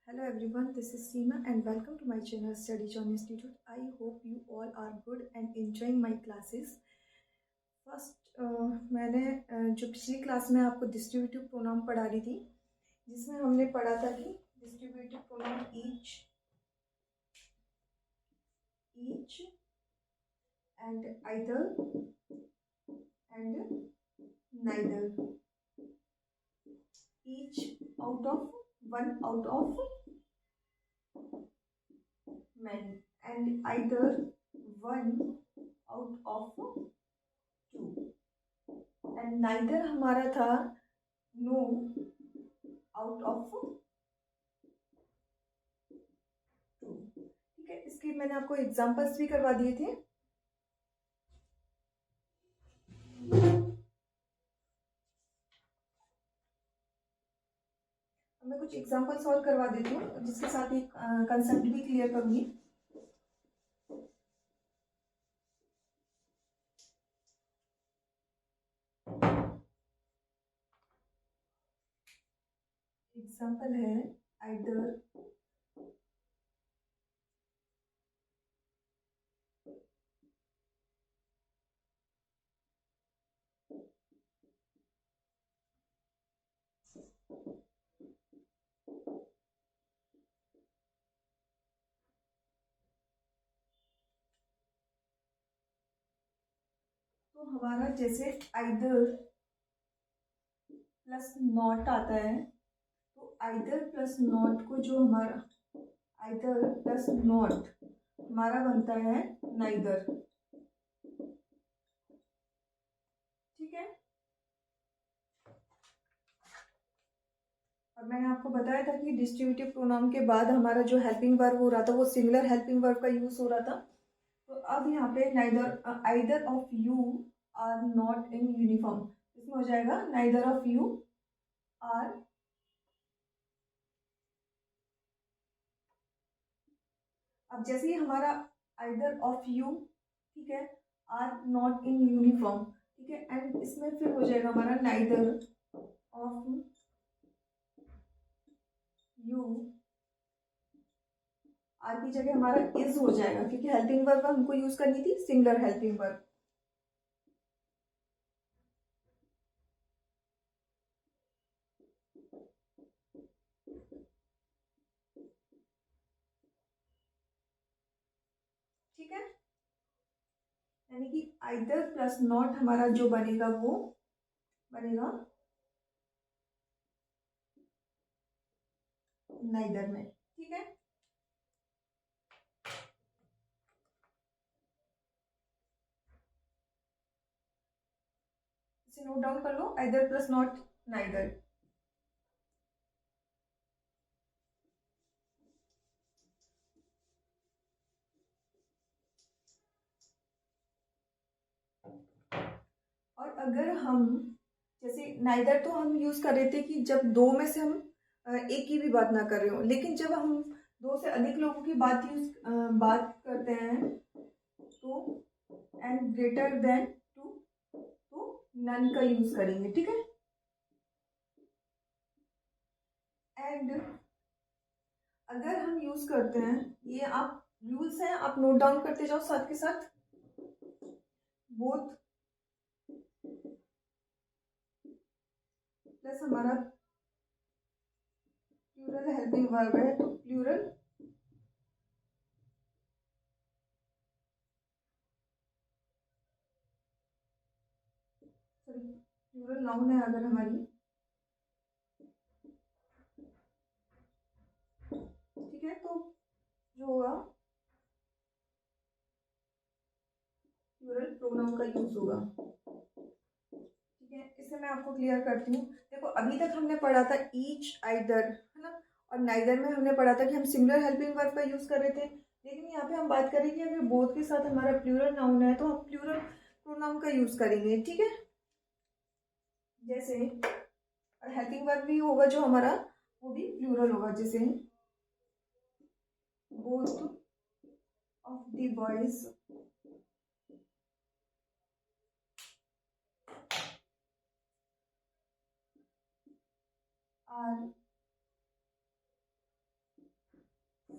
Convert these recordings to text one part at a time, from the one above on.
Hello everyone, this is Seema and welcome to my channel Study John Institute. I hope you all are good and enjoying my classes. First मैंने जो पिछली class में आपको distributive pronoun पढ़ा रही थी, जिसमें हमने पढ़ा था कि distributive pronoun each and either and neither, each out of one out of many and either one out of two and neither हमारा था no out of two. ठीक है, इसके मैंने आपको एग्जांपल्स भी करवा दिए थे. मैं कुछ एग्जांपल्स और करवा देती हूँ जिसके साथ एक कंसेप्ट भी क्लियर करूंगी. एग्जांपल है आइदर तो हमारा जैसे आइदर प्लस नॉट आता है, तो आइदर प्लस नॉट को जो हमारा आइदर प्लस नॉट हमारा बनता है नाइदर. ठीक है, और मैंने आपको बताया था कि डिस्ट्रीब्यूटिव प्रोनाउन के बाद हमारा जो हेल्पिंग वर्ब हो रहा था वो सिंगुलर हेल्पिंग वर्ब का यूज हो रहा था. तो अब यहाँ पे neither either of you are not in uniform, इसमें हो जाएगा नाइदर ऑफ यू आर. अब जैसे ही हमारा आइदर ऑफ यू, ठीक है, आर नॉट इन यूनिफॉर्म, ठीक है, एंड इसमें फिर हो जाएगा हमारा नाइदर ऑफ यू, आर की जगह हमारा इज हो जाएगा क्योंकि हेल्पिंग वर्ब हमको यूज करनी थी सिंगुलर हेल्पिंग वर्ब. ठीक है, यानी कि आइदर प्लस नॉट हमारा जो बनेगा वो बनेगा नाइदर में. ठीक है, इसे नोट डाउन कर लो, आइदर प्लस नॉट नाइदर. और अगर हम जैसे नाइदर तो हम यूज कर रहे थे कि जब दो में से हम एक की भी बात ना कर रहे हो, लेकिन जब हम दो से अधिक लोगों की बात करते हैं तो एंड ग्रेटर देन टू, तो नन का यूज करेंगे. ठीक है, एंड अगर हम यूज करते हैं, ये आप रूल्स हैं, आप नोट डाउन करते जाओ साथ के साथ. बोथ प्लस हमारा प्लूरल हेल्पिंग वर्ब है, तो प्लूरल प्लूरल नाउन है अगर हमारी. ठीक है, तो जो होगा प्लूरल प्रोनाउन का यूज होगा. ठीक है, इसे मैं आपको क्लियर करती हूँ. देखो, अभी तक हमने पढ़ा था ईच आइदर, है ना, और नाइदर में हमने पढ़ा था कि हम सिंगुलर हेल्पिंग वर्ब का यूज कर रहे थे. लेकिन यहाँ पे हम बात करेंगे अगर बोथ के साथ हमारा प्लूरल नाउन है तो हम प्लूरल प्रोनाउन का यूज करेंगे. ठीक है, जैसे हेल्पिंग वर्ब भी होगा जो हमारा, वो भी प्लूरल होगा. जैसे both of the boys are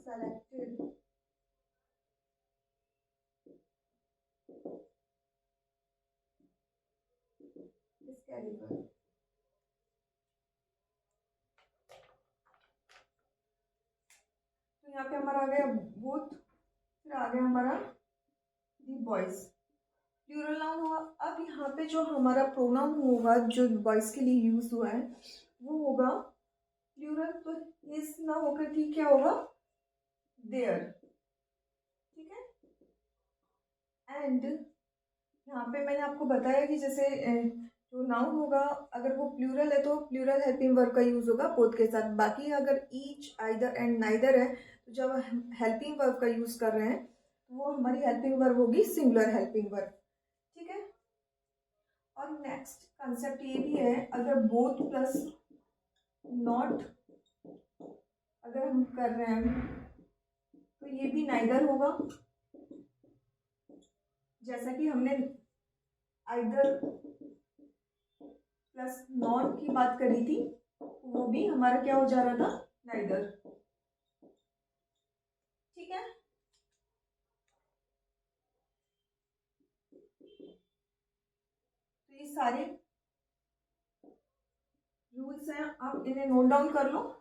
selected Excalibur. तो यहाँ पे हमारा आ गया both, फिर आ गया हमारा the boys, प्लूरल नाउन हुआ। अब यहाँ पे जो हमारा प्रोनाउन होगा जो बॉयज के लिए यूज हुआ है वो होगा प्लूरल, तो हिज ना होकर ठीक क्या होगा, देयर, ठीक है। एंड यहाँ पे मैंने आपको बताया कि जैसे जो नाउन होगा अगर वो प्लूरल है तो प्लूरल हेल्पिंग वर्ब का यूज होगा बोथ के साथ। बाकी अगर ईच, आइदर एंड नाइदर है तो जब हम हेल्पिंग वर्ब का यूज कर रहे हैं तो वो हमारी हेल्पिंग वर्ब होगी सिंगुलर हेल्पिंग वर्ब, ठीक है। और नेक्स्ट कंसेप्ट ये भी है, अगर बोथ प्लस नॉट अगर हम कर रहे हैं तो ये भी नाइदर होगा, जैसा कि हमने आइदर प्लस नॉट की बात करी थी, वो भी हमारा क्या हो जा रहा था, नाइदर, ठीक है। तो ये सारे रूल्स हैं, आप इन्हें नोट डाउन कर लो।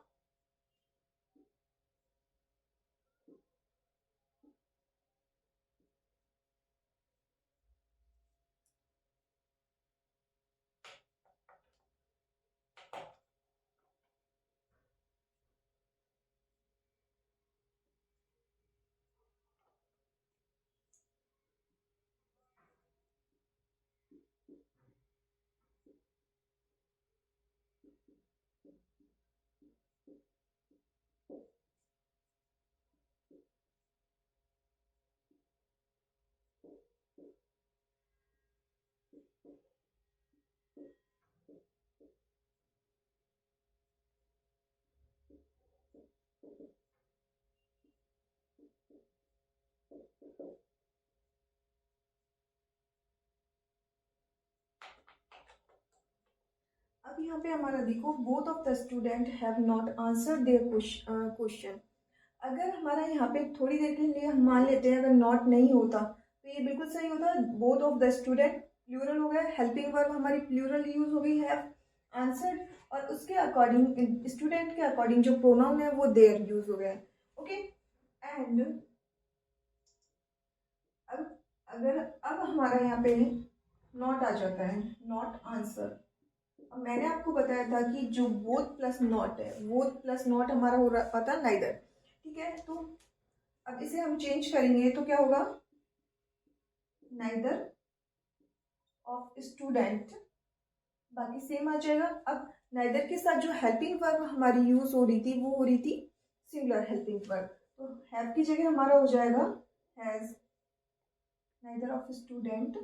अब यहाँ पे हमारा देखो, both of the student have not answer their question. अगर हमारा यहाँ पे थोड़ी देर के लिए हम मान लेते हैं अगर नॉट नहीं होता तो ये बिल्कुल सही होता, both of the student plural हो गया, हेल्पिंग वर्ब हमारी प्लूरल यूज हो गई, हैव आंसर्ड, और उसके अकॉर्डिंग स्टूडेंट के अकॉर्डिंग जो प्रोनाउन है वो देयर यूज हो गया, ओके। एंड अब अगर अब हमारा यहाँ पे नॉट आ जाता है, नॉट आंसर। अब मैंने आपको बताया था कि जो बोथ प्लस नॉट है, बोथ प्लस नॉट हमारा हो रहा था नाइदर, ठीक है। तो अब इसे हम चेंज करेंगे तो क्या होगा, नाइदर ऑफ स्टूडेंट, बाकी सेम आ जाएगा। अब नाइदर के साथ जो हेल्पिंग वर्ब हमारी यूज हो रही थी वो हो रही थी सिंगुलर हेल्पिंग वर्ब, तो हैव की जगह हमारा हो जाएगा has, neither of student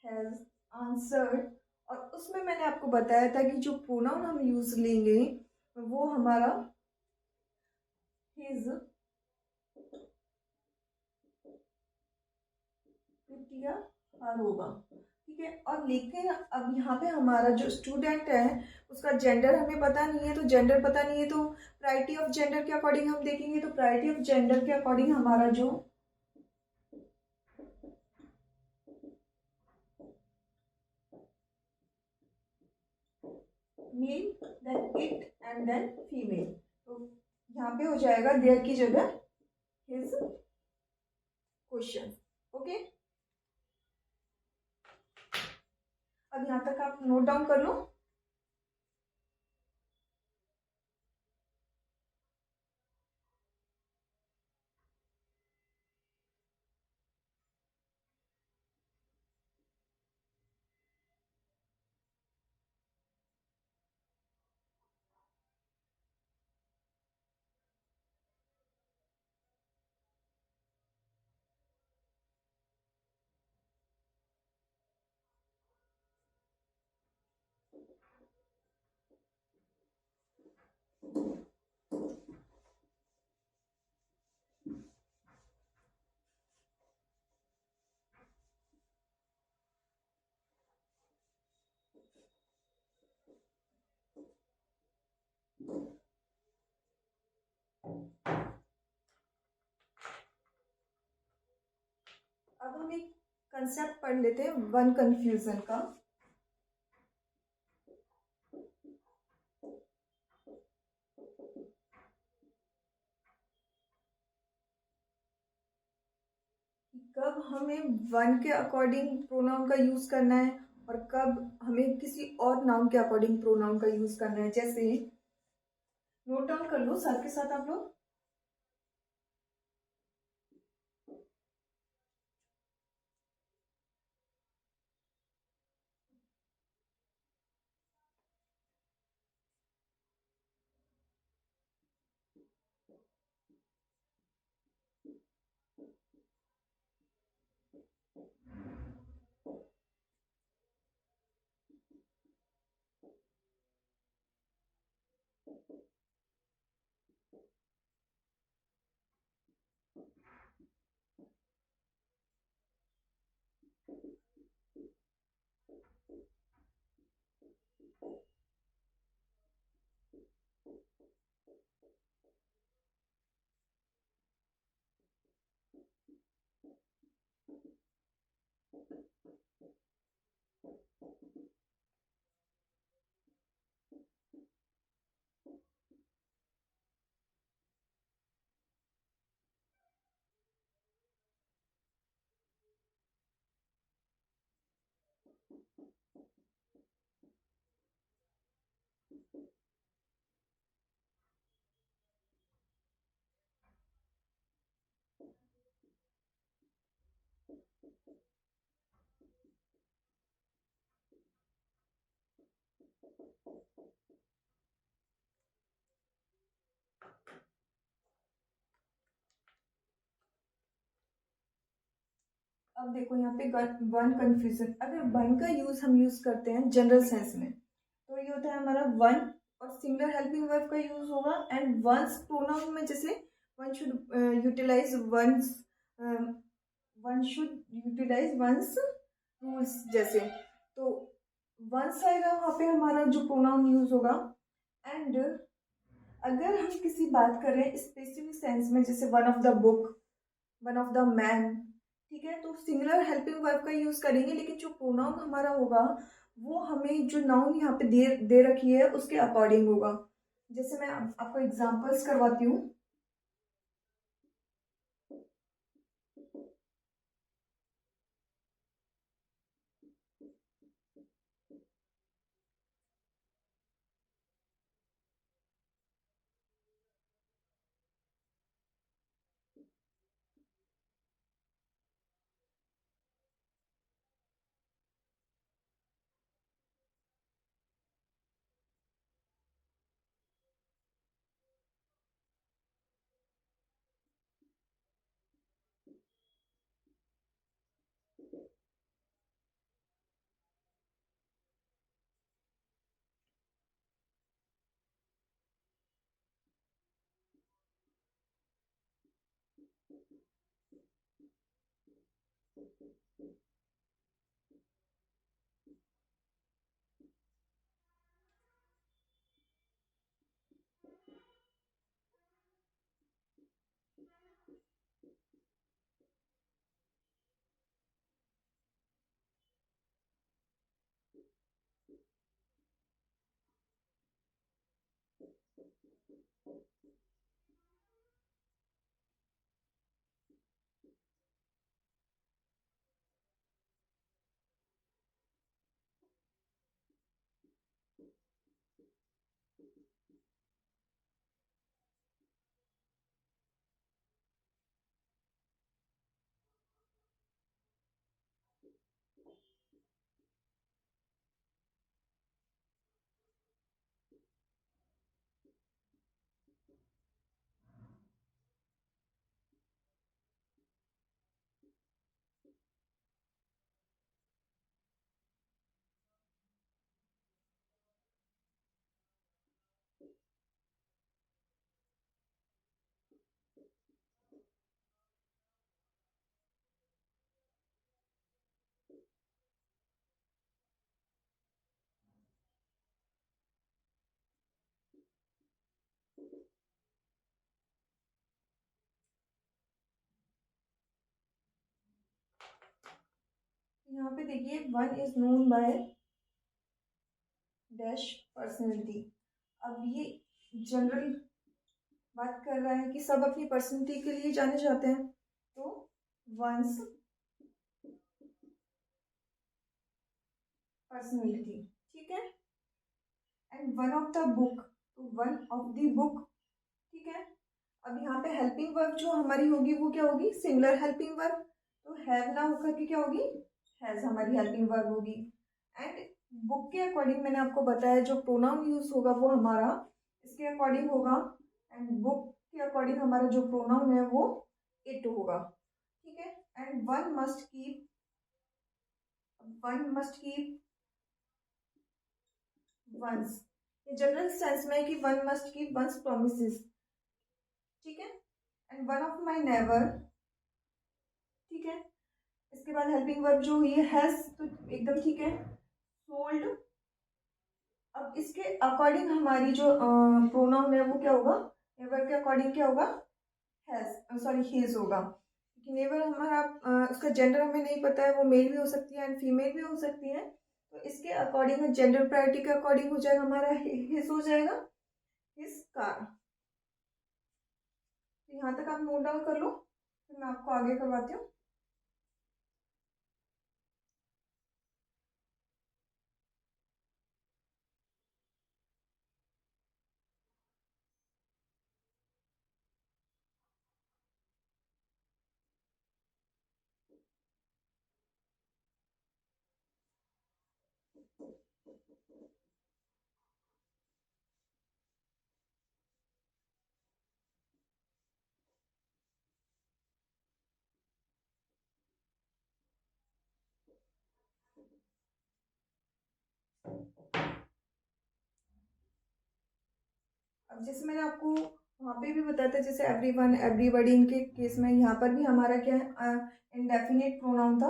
has answered. और उसमें मैंने आपको बताया था कि जो प्रोनाउन हम यूज लेंगे वो हमारा हिज, या हर होगा, ठीक है। और लेकिन अब यहाँ पे हमारा जो स्टूडेंट है उसका जेंडर हमें पता नहीं है, तो जेंडर पता नहीं है तो प्रायोरिटी ऑफ जेंडर के अकॉर्डिंग हम देखेंगे, तो प्रायोरिटी ऑफ जेंडर के अकॉर्डिंग हमारा जो male, then it and then female, तो यहाँ पे हो जाएगा देयर की जगह हिज क्वेश्चन, ओके। अब यहाँ तक आप नोट डाउन कर लो। कंसेप्ट पढ़ लेते हैं वन कंफ्यूजन का। कब हमें वन के अकॉर्डिंग प्रोनाउन का यूज करना है और कब हमें किसी और नाउन के अकॉर्डिंग प्रोनाउन का यूज करना है। जैसे नोट डाउन कर लो साथ के साथ आप लोग। अब देखो यहाँ पे वन कंफ्यूजन, अगर वन का यूज हम यूज करते हैं जनरल सेंस में तो ये होता है हमारा वन, और सिंगुलर हेल्पिंग वर्ब का यूज होगा। एंड वंस प्रोनाउन में जैसे one should utilize one's, one should utilize one's rules जैसे, तो वंस आएगा वहाँ पे हमारा जो प्रोनाउन यूज होगा। एंड अगर हम किसी बात कर रहे हैं स्पेसिफिक सेंस में जैसे one of the book, one of the man, ठीक है, तो सिंगुलर हेल्पिंग वर्ब का यूज करेंगे, लेकिन जो प्रोनाउन हमारा होगा वो हमें जो नाउन यहाँ पे दे रखी है उसके अकॉर्डिंग होगा। जैसे मैं आपको एग्जांपल्स करवाती हूँ। यहाँ पे देखिए one is known by dash personality. अब ये जनरल बात कर रहा है कि सब अपनी पर्सनैलिटी के लिए जाने जाते हैं, तो वंस पर्सनैलिटी, ठीक है। And one of the book, तो वन ऑफ द बुक, ठीक है। अब यहाँ पे हेल्पिंग वर्ब जो हमारी होगी वो क्या होगी, सिंगुलर हेल्पिंग वर्ब, तो हैव ना होकर के क्या होगी, हैज हमारी हेल्पिंग वर्ब होगी। एंड बुक के अकॉर्डिंग मैंने आपको बताया जो प्रोनाउन यूज होगा वो हमारा इसके अकॉर्डिंग होगा, एंड बुक के अकॉर्डिंग हमारा जो प्रोनाउन है वो इट होगा, ठीक है। And one must keep once, ये जनरल सेंस में है कि one must keep once promises, ठीक है। And one of my never, ठीक है। इसके बाद हेल्पिंग वर्ब जो हुई है हैज, तो एकदम ठीक है। सोल्ड, अब इसके अकॉर्डिंग हमारी जो प्रोनाउन है वो क्या होगा, नेवर के अकॉर्डिंग क्या होगा, हैज, सॉरी हिज होगा, क्योंकि नेवर हमारा उसका जेंडर हमें नहीं पता है, वो मेल भी हो सकती है एंड फीमेल भी हो सकती है, तो इसके अकॉर्डिंग जेंडर प्रायोरिटी के अकॉर्डिंग हो जाएगा हमारा हिज हो जाएगा, हिज कार। तो यहाँ तक आप नोट डाउन कर लो, फिर मैं आपको आगे करवाती हूँ। अब जैसे मैंने आपको वहाँ पे भी बताया था, जैसे एवरीवन एवरीबॉडी, इनके केस में यहाँ पर भी हमारा क्या है, इंडेफिनिट प्रोनाउन था।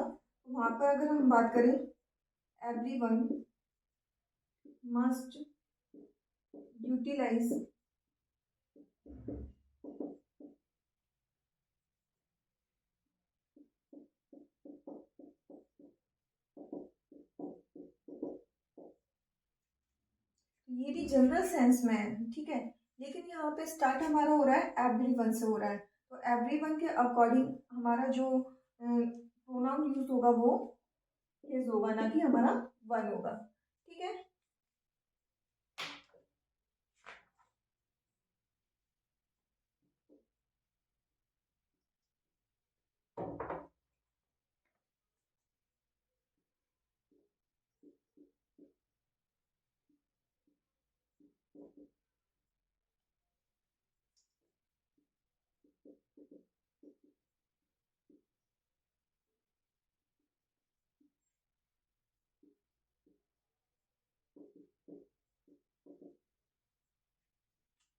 वहाँ पर अगर हम बात करें एवरीवन मस्ट यूटिलाइज, ये भी जनरल सेंस में है, ठीक है। लेकिन यहाँ पे स्टार्ट हमारा हो रहा है एवरीवन से हो रहा है, तो एवरीवन के अकॉर्डिंग हमारा जो प्रोनाउन यूज होगा वो हिज होगा, ना कि हमारा वन होगा, ठीक है।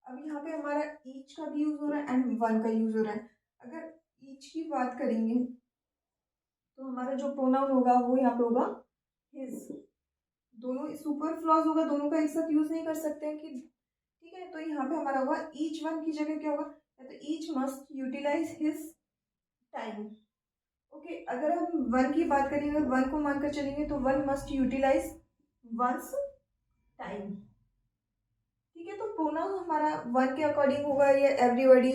अब यहाँ पे हमारा ईच का भी यूज हो रहा है एंड वन का यूज हो रहा है। अगर ईच की बात करेंगे तो हमारा जो प्रोनाउन होगा वो यहाँ पे होगा हिज, दोनों सुपर फ्लॉज होगा, दोनों का एक साथ यूज नहीं कर सकते हैं कि, ठीक है। तो यहाँ पे हमारा होगा ईच वन की जगह क्या होगा, तो each must utilize his time, okay. अगर हम वन की बात करेंगे, वन को मानकर चलेंगे तो one must utilize one's time, ठीक है। तो प्रोनाउन हमारा वन के अकॉर्डिंग होगा या एवरीबॉडी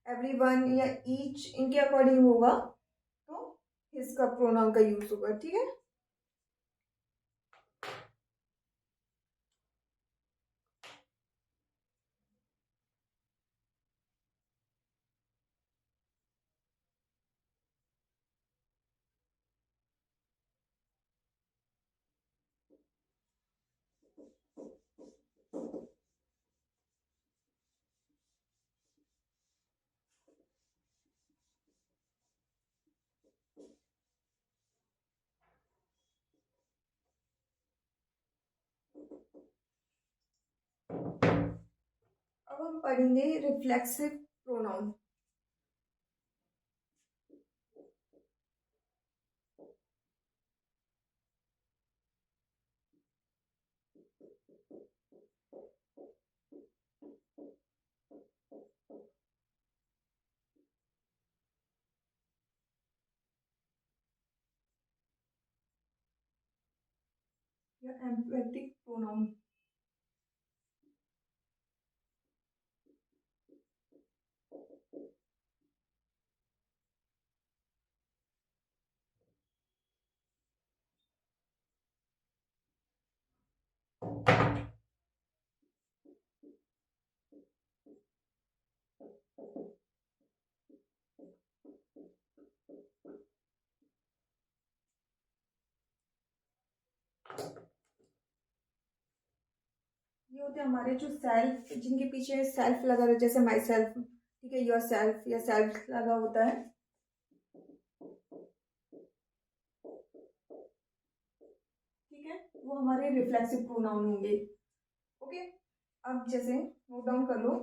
एवरीवन या ईच इनके अकॉर्डिंग होगा, तो इसका प्रोनाउन का यूज होगा, ठीक है। अब हम पढ़ेंगे रिफ्लेक्सिव प्रोनाउन। या एम्फेटिक प्रोनाउन। ये होते हैं हमारे जो सेल्फ, जिनके पीछे सेल्फ लगा है, जैसे माई सेल्फ, ठीक है, योर सेल्फ या सेल्फ लगा होता है, ठीक है, वो हमारे रिफ्लेक्सिव प्रोनाउन होंगे। ओके, अब जैसे नोट डाउन कर लो।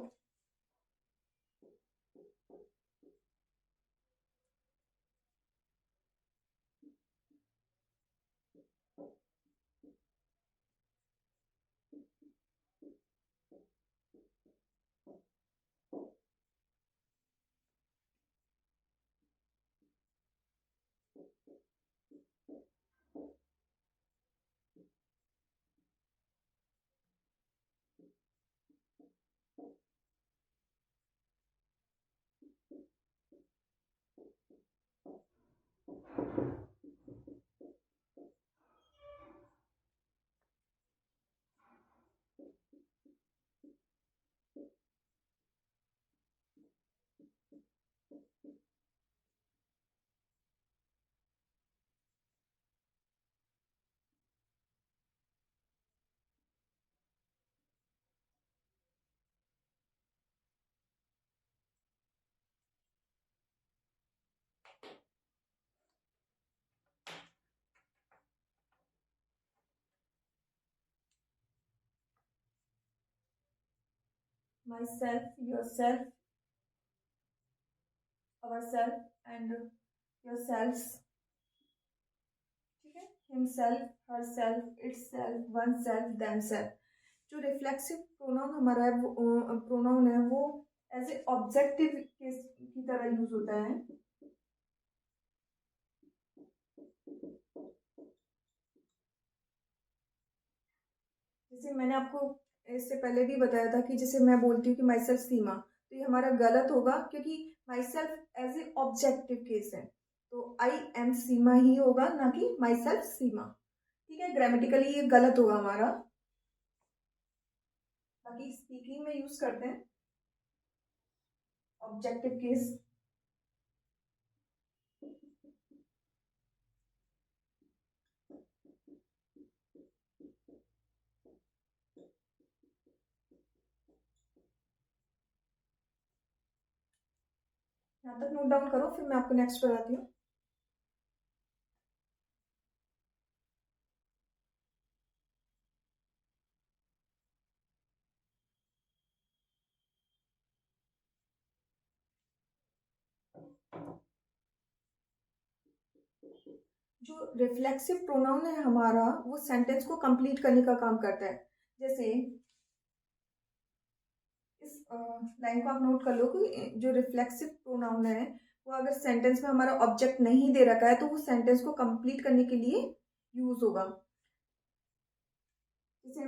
Myself, yourself, ourself and yourselves, ठीक है, himself, herself, itself, oneself, themselves. जो रिफ्लेक्सिव प्रोनाउन हमारा है, वो प्रोनाउन है, वो एज ए ऑब्जेक्टिव की तरह यूज होता है। जैसे मैंने आपको इससे पहले भी बताया था कि जैसे मैं बोलती हूँ कि माई सेल्फ सीमा, तो ये हमारा गलत होगा, क्योंकि myself as a objective case है, तो आई एम सीमा ही होगा, ना कि माई सेल्फ सीमा। ठीक है, ग्रामेटिकली ये गलत होगा हमारा। बाकी स्पीकिंग में यूज करते हैं ऑब्जेक्टिव केस। यहाँ तक नोट डाउन करो, फिर मैं आपको नेक्स्ट बताती हूँ। जो रिफ्लेक्सिव प्रोनाउन है हमारा, वो सेंटेंस को कंप्लीट करने का काम करता है। जैसे इस लाइन को आप नोट कर लो कि जो रिफ्लेक्सिव प्रोनाउन है, वो अगर सेंटेंस में हमारा ऑब्जेक्ट नहीं दे रखा है, तो वो सेंटेंस को कंप्लीट करने के लिए यूज होगा। जैसे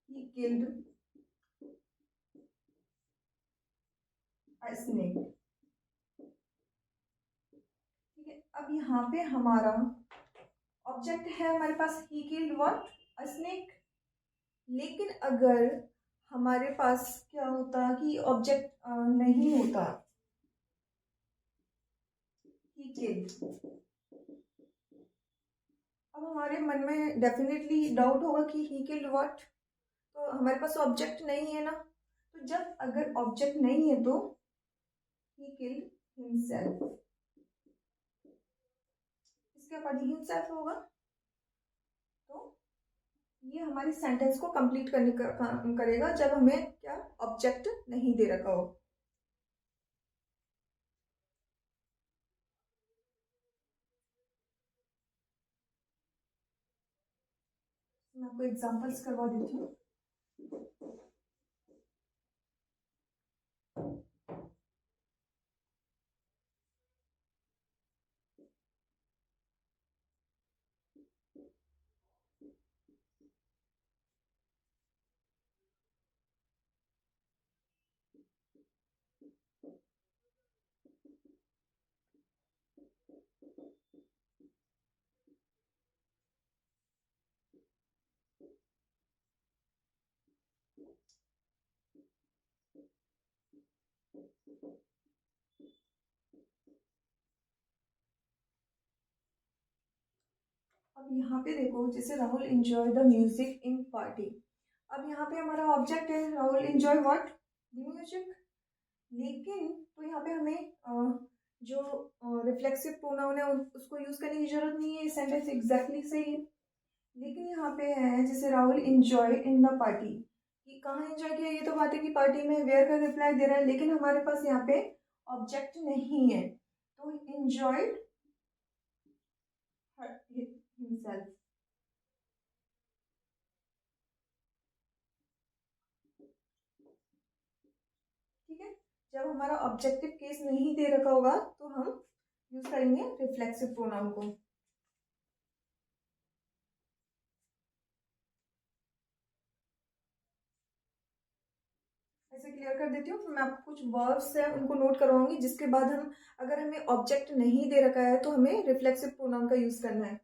he killed a snake, ठीक है। अब यहाँ पे हमारा ऑब्जेक्ट है हमारे पास, he killed what, a snake। लेकिन अगर हमारे पास क्या होता कि ऑब्जेक्ट नहीं होता, he killed, अब हमारे मन में डेफिनेटली डाउट होगा कि he killed what, तो हमारे पास ऑब्जेक्ट नहीं है ना। तो जब अगर ऑब्जेक्ट नहीं है तो he killed himself, इसके बाद himself होगा, तो ये हमारी सेंटेंस को कंप्लीट करने का काम करेगा जब हमें क्या ऑब्जेक्ट नहीं दे रखा हो। मैं आपको एग्जांपल्स करवा देती हूँ। अब यहाँ पे देखो, जैसे Rahul enjoy the music in party. अब यहाँ पे हमारा ऑब्जेक्ट है Rahul enjoy what, the music. लेकिन तो यहाँ पे हमें जो रिफ्लेक्सिव प्रोनाउन है उसको यूज करने की जरूरत नहीं है, सेंटेंस एग्जैक्टली सही है। लेकिन यहाँ पे है जैसे Rahul enjoy in the party, कि कहाँ एंजॉय किया, ये तो बात है कि पार्टी में, वेयर का रिप्लाई दे रहा है, लेकिन हमारे पास यहाँ पे ऑब्जेक्ट नहीं है, तो एंजॉयड हिमसेल्फ। ठीक है, जब हमारा ऑब्जेक्टिव केस नहीं दे रखा होगा तो हम यूज करेंगे रिफ्लेक्सिव प्रोनाउन को। ऐसे क्लियर कर देती हूँ, फिर मैं आपको कुछ वर्ब्स है उनको नोट करवाऊंगी, जिसके बाद हम, अगर हमें ऑब्जेक्ट नहीं दे रखा है तो हमें रिफ्लेक्सिव प्रोनाउन का यूज करना है।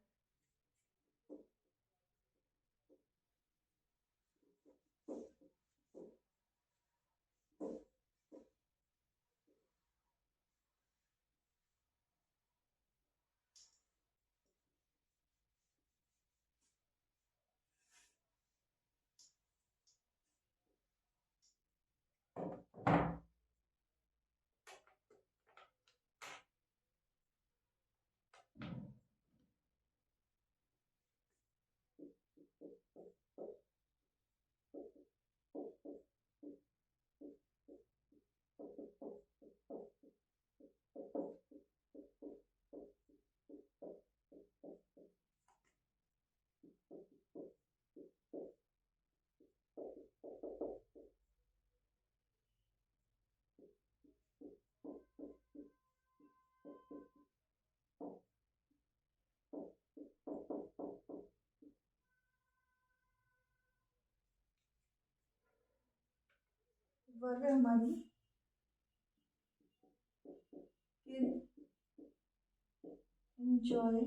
वर्ब है हमारी enjoy,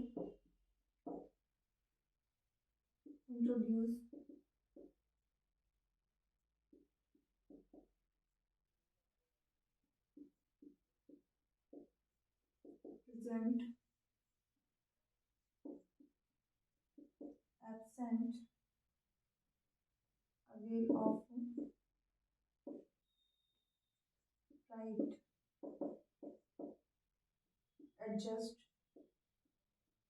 introduce, present, absent, avail of, write, adjust,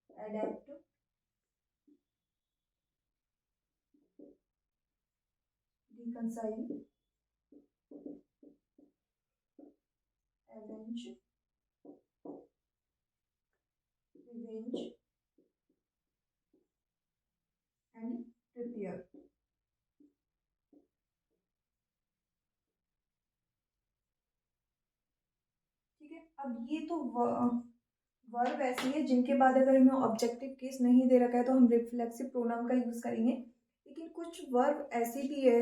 adapt, reconcile, avenge, revenge, and prepare। ठीक है, अब ये तो वर्ब ऐसी है जिनके बाद अगर हमें ऑब्जेक्टिव केस नहीं दे रखा है तो हम रिफ्लेक्सिव प्रोनाउन का यूज करेंगे। लेकिन कुछ वर्ब ऐसी भी है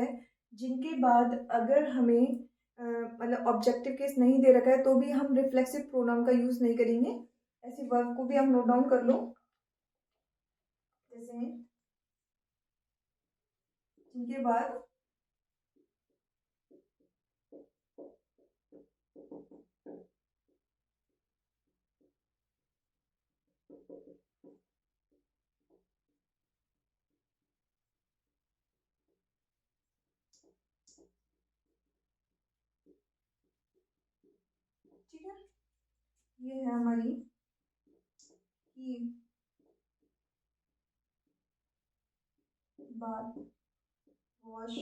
जिनके बाद अगर हमें मतलब ऑब्जेक्टिव केस नहीं दे रखा है तो भी हम रिफ्लेक्सिव प्रोनाउन का यूज नहीं करेंगे। ऐसी वर्ब को भी हम नोट डाउन कर लो, जैसे जिनके बाद ठीक है, ये है हमारी की बात, wash,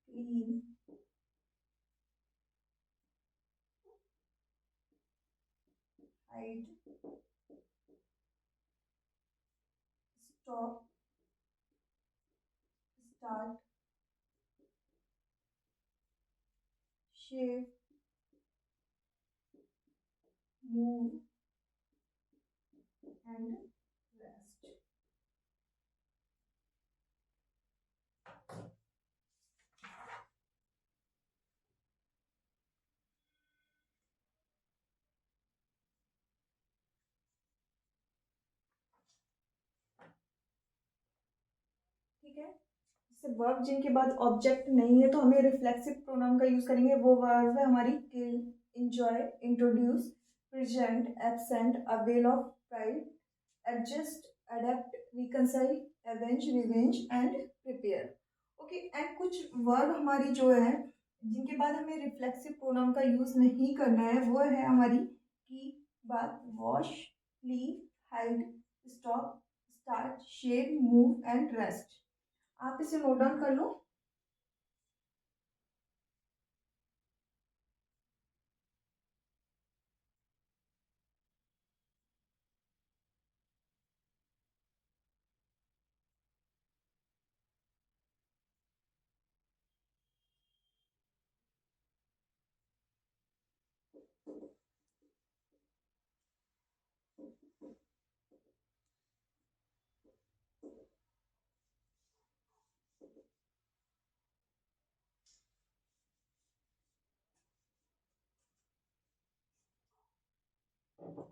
clean, hide, stop, start, shave, move and rest. ठीक है, जैसे वर्ब जिनके बाद ऑब्जेक्ट नहीं है तो हमें रिफ्लेक्सिव प्रोनाउन का यूज करेंगे। वो वर्ब है हमारी kill, enjoy, introduce, present, absent, avail of, pride, adjust, adapt, reconcile, avenge, revenge and prepare. Okay, and कुछ वर्ब हमारी जो है जिनके बाद हमें रिफ्लेक्सिव प्रोनाउन का यूज नहीं करना है वो है हमारी की, बात, wash, leave, hide, stop, start, shave, move and rest. आप इसे नोट डाउन कर लो।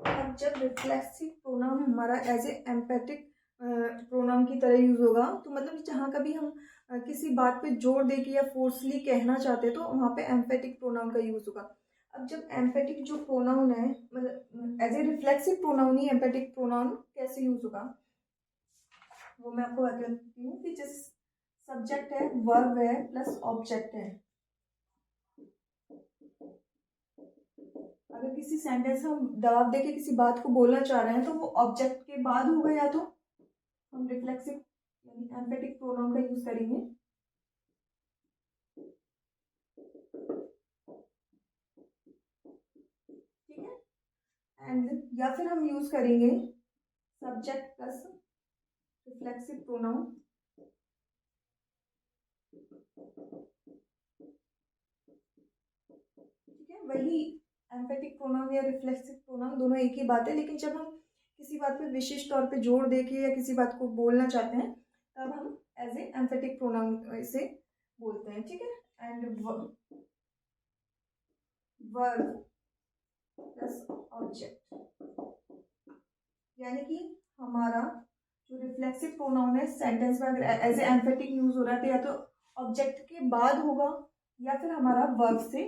अब जब रिफ्लेक्सिव प्रोनाउन हमारा एज ए एम्पैथिक प्रोनाउन की तरह यूज होगा तो मतलब जहाँ कभी हम किसी बात पे जोर देके या फोर्सली कहना चाहते हैं तो वहाँ पे एम्पैथिक प्रोनाउन का यूज होगा। अब जब एम्पैथिक जो प्रोनाउन है मतलब एज ए रिफ्लेक्सिव प्रोनाउन ही एम्पैथिक प्रोनाउन कैसे यूज होगा वो मैं आपको बता देती हूँ कि जिस सब्जेक्ट है, वर्ब है प्लस ऑब्जेक्ट है। अगर किसी सेंटेंस हम दबाव देके किसी बात को बोलना चाह रहे हैं तो वो ऑब्जेक्ट के बाद होगा या तो हम रिफ्लेक्सिव यानी एम्फेटिक प्रोनाउन का यूज करेंगे। ठीक है, एंड या फिर हम यूज करेंगे सब्जेक्ट प्लस रिफ्लेक्सिव प्रोनाउन। ठीक है, वही एम्फेटिक प्रोनाउन या रिफ्लेक्सिव प्रोनाउन दोनों एक ही बात है, लेकिन जब हम किसी बात पे विशेष तौर पे जोर देके या किसी बात को बोलना चाहते हैं तब हम एज ए एम्फेटिक प्रोनाउन से बोलते हैं। ठीक है, एंड वर्ब प्लस ऑब्जेक्ट यानी कि हमारा जो रिफ्लेक्सिव प्रोनाउन है सेंटेंस में अगर एज ए एम्फेटिक यूज हो रहा है तो या तो ऑब्जेक्ट के बाद होगा या फिर हमारा वर्ब से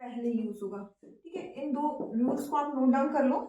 पहले यूज होगा। ठीक है, इन दो रूल्स को आप नोट डाउन कर लो।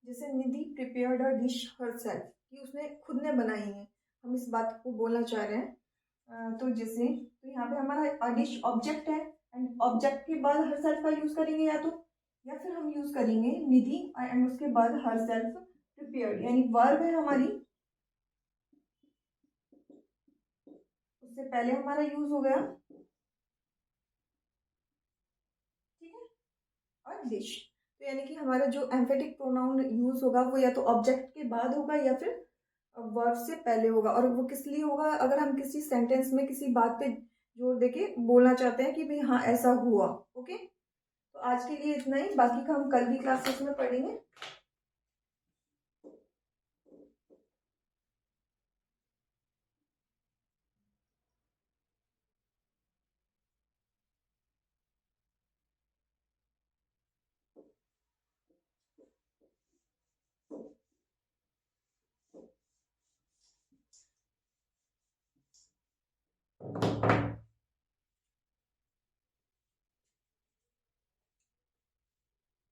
जैसे निधि प्रिपेयर्ड अ डिश हरसेल्फ कि उसने खुद ने बनाई है, हम इस बात को बोलना चाह रहे हैं। तो जैसे तो यहाँ पे हमारा अ डिश ऑब्जेक्ट है एंड ऑब्जेक्ट के बाद हरसेल्फ का यूज करेंगे या फिर हम यूज करेंगे निधि एंड उसके बाद हरसेल्फ प्रिपेयर्ड यानी वर्ब है हमारी, उससे पहले हमारा यूज हो गया। ठीक है, और डिश तो यानी कि हमारा जो एम्फेटिक प्रोनाउन यूज होगा वो या तो ऑब्जेक्ट के बाद होगा या फिर वर्ब से पहले होगा। और वो किस लिए होगा, अगर हम किसी सेंटेंस में किसी बात पे जोर देके बोलना चाहते हैं कि भाई हाँ ऐसा हुआ। ओके, तो आज के लिए इतना ही, बाकी का हम कल की क्लासेस में पढ़ेंगे।